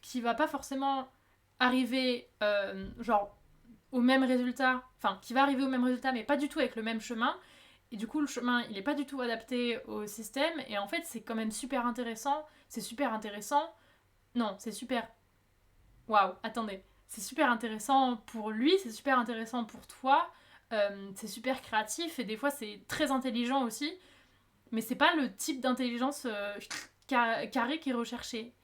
qui va pas forcément arriver genre au même résultat, enfin qui va arriver au même résultat mais pas du tout avec le même chemin, et du coup le chemin il est pas du tout adapté au système, et en fait c'est quand même super intéressant, non c'est super, waouh, attendez, c'est super intéressant pour lui, c'est super intéressant pour toi, c'est super créatif, et des fois c'est très intelligent aussi, mais c'est pas le type d'intelligence carré qui est recherché.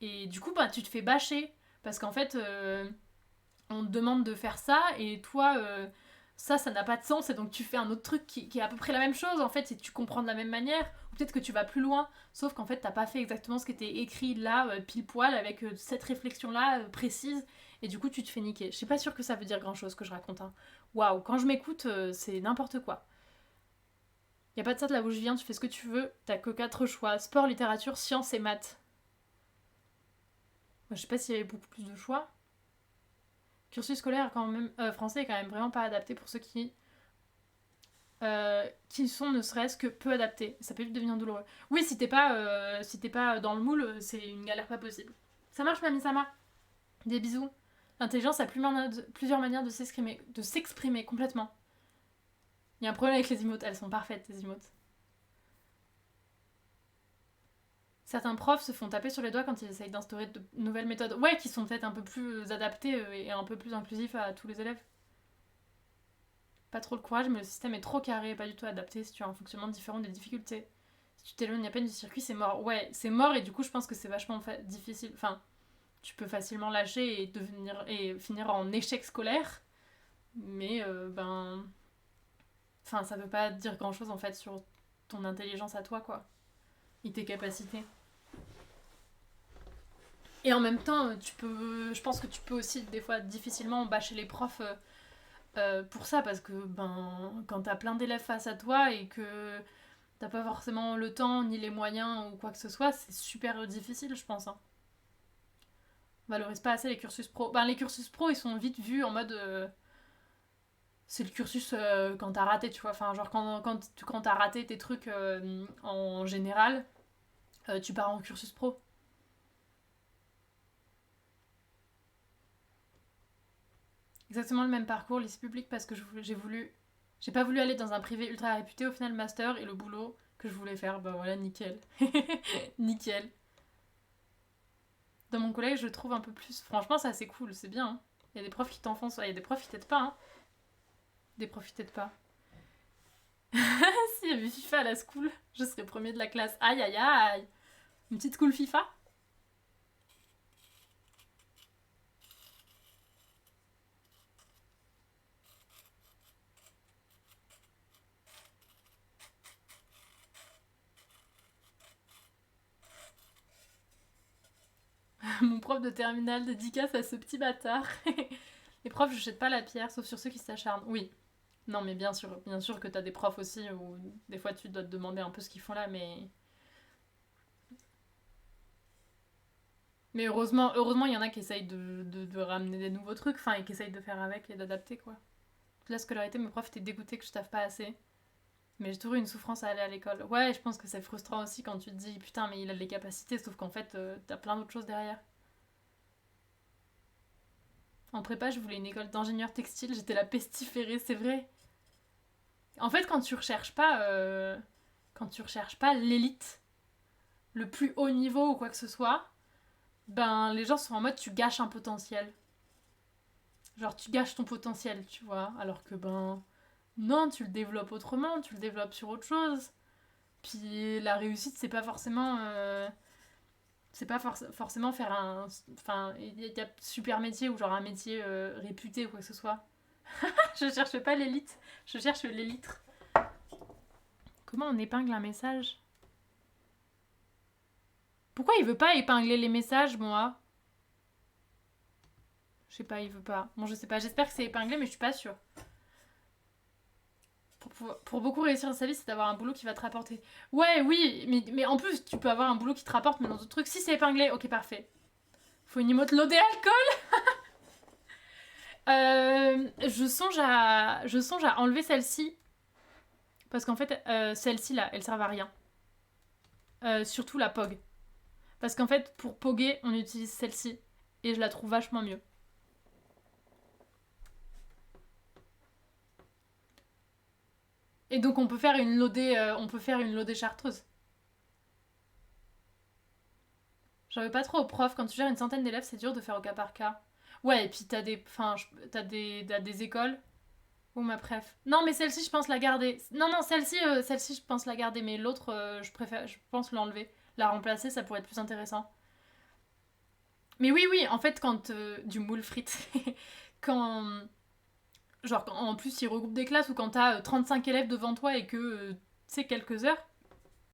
Et du coup, bah, tu te fais bâcher. Parce qu'en fait, on te demande de faire ça, et toi, ça n'a pas de sens, et donc tu fais un autre truc qui est à peu près la même chose, en fait, et tu comprends de la même manière, ou peut-être que tu vas plus loin, sauf qu'en fait, t'as pas fait exactement ce qui était écrit là, pile poil, avec cette réflexion-là, précise, et du coup, tu te fais niquer. Je suis pas sûre que ça veut dire grand-chose que je raconte, hein. Waouh, quand je m'écoute, c'est n'importe quoi. Y a pas de ça de là où je viens, tu fais ce que tu veux, t'as que 4 choix: sport, littérature, sciences et maths. Moi, je sais pas s'il y avait beaucoup plus de choix. Cursus scolaire quand même, français est quand même vraiment pas adapté pour ceux qui sont ne serait-ce que peu adaptés. Ça peut vite devenir douloureux. Oui, si t'es pas dans le moule, c'est une galère pas possible. Ça marche, Mamie Sama. Des bisous. L'intelligence a plusieurs manières de s'exprimer complètement. Il y a un problème avec les emotes, elles sont parfaites, les emotes. Certains profs se font taper sur les doigts quand ils essayent d'instaurer de nouvelles méthodes. Ouais, qui sont peut-être un peu plus adaptées et un peu plus inclusifs à tous les élèves. Pas trop le courage, mais le système est trop carré et pas du tout adapté si tu as un fonctionnement différent des difficultés. Si tu t'éloignes à peine du circuit, c'est mort. Ouais, c'est mort, et du coup, je pense que c'est vachement difficile. Enfin, tu peux facilement lâcher et finir en échec scolaire, mais ben. Enfin, ça veut pas dire grand chose en fait sur ton intelligence à toi, quoi. Et tes capacités. Et en même temps, je pense que tu peux aussi des fois difficilement bâcher les profs pour ça, parce que ben quand t'as plein d'élèves face à toi et que t'as pas forcément le temps ni les moyens ou quoi que ce soit, c'est super difficile, je pense, hein. On valorise pas assez les cursus pro. Ben, les cursus pro, ils sont vite vus en mode c'est le cursus quand t'as raté, tu vois. Enfin, genre quand t'as raté tes trucs en général, tu pars en cursus pro. Exactement le même parcours, lycée public, parce que j'ai pas voulu aller dans un privé ultra réputé, au final master, et le boulot que je voulais faire, bah voilà, nickel. Nickel. Dans mon collège, je trouve un peu plus. Franchement, ça c'est cool, c'est bien, hein. Il y a des profs qui t'enfoncent, il y a des profs qui t'aident pas, hein. Des profs qui t'aident pas. S'il y avait FIFA à la school, je serais premier de la classe. Aïe aïe aïe. Une petite school FIFA. Mon prof de terminale dédicace à ce petit bâtard. Les profs, je jette pas la pierre, sauf sur ceux qui s'acharnent. Oui. Non, mais bien sûr que t'as des profs aussi où des fois tu dois te demander un peu ce qu'ils font là, mais. Mais heureusement, il y en a qui essayent de ramener des nouveaux trucs, enfin, et qui essayent de faire avec et d'adapter, quoi. La scolarité, mes profs étaient dégoûtés que je taffe pas assez. Mais j'ai toujours eu une souffrance à aller à l'école. Ouais, je pense que c'est frustrant aussi quand tu te dis putain, mais il a les capacités, sauf qu'en fait, t'as plein d'autres choses derrière. En prépa, je voulais une école d'ingénieur textile, j'étais la pestiférée, c'est vrai. En fait, quand tu recherches pas l'élite, le plus haut niveau ou quoi que ce soit, ben les gens sont en mode tu gâches un potentiel. Genre tu gâches ton potentiel, tu vois. Alors que ben non, tu le développes autrement, tu le développes sur autre chose. Puis la réussite, c'est pas forcément forcément faire un. Enfin, il y a super métier ou genre un métier réputé ou quoi que ce soit. Je cherche pas l'élite, je cherche l'élite. Comment on épingle un message? Pourquoi il veut pas épingler les messages, moi? Je sais pas, il veut pas. Bon, je sais pas, j'espère que c'est épinglé, mais je suis pas sûre. Pour beaucoup réussir sa vie, c'est d'avoir un boulot qui va te rapporter. Ouais, oui, mais en plus, tu peux avoir un boulot qui te rapporte, mais dans d'autres trucs. Si c'est épinglé, ok, parfait. Faut une emote loadée alcool. Je songe à enlever celle-ci. Parce qu'en fait, celle-ci là, elle sert à rien. Surtout la POG. Parce qu'en fait, pour poguer, on utilise celle-ci. Et je la trouve vachement mieux. Et donc on peut faire une lodée chartreuse. J'en veux pas trop au prof, quand tu gères une centaine d'élèves, c'est dur de faire au cas par cas. Ouais, et puis t'as des écoles. Ou ma préf. Non, mais celle-ci, je pense la garder. Non, non, celle-ci, je pense la garder, mais l'autre, je pense l'enlever. La remplacer, ça pourrait être plus intéressant. Mais oui, oui, en fait, quand du moule frites, quand genre en plus ils regroupent des classes ou quand t'as 35 élèves devant toi et que c'est quelques heures,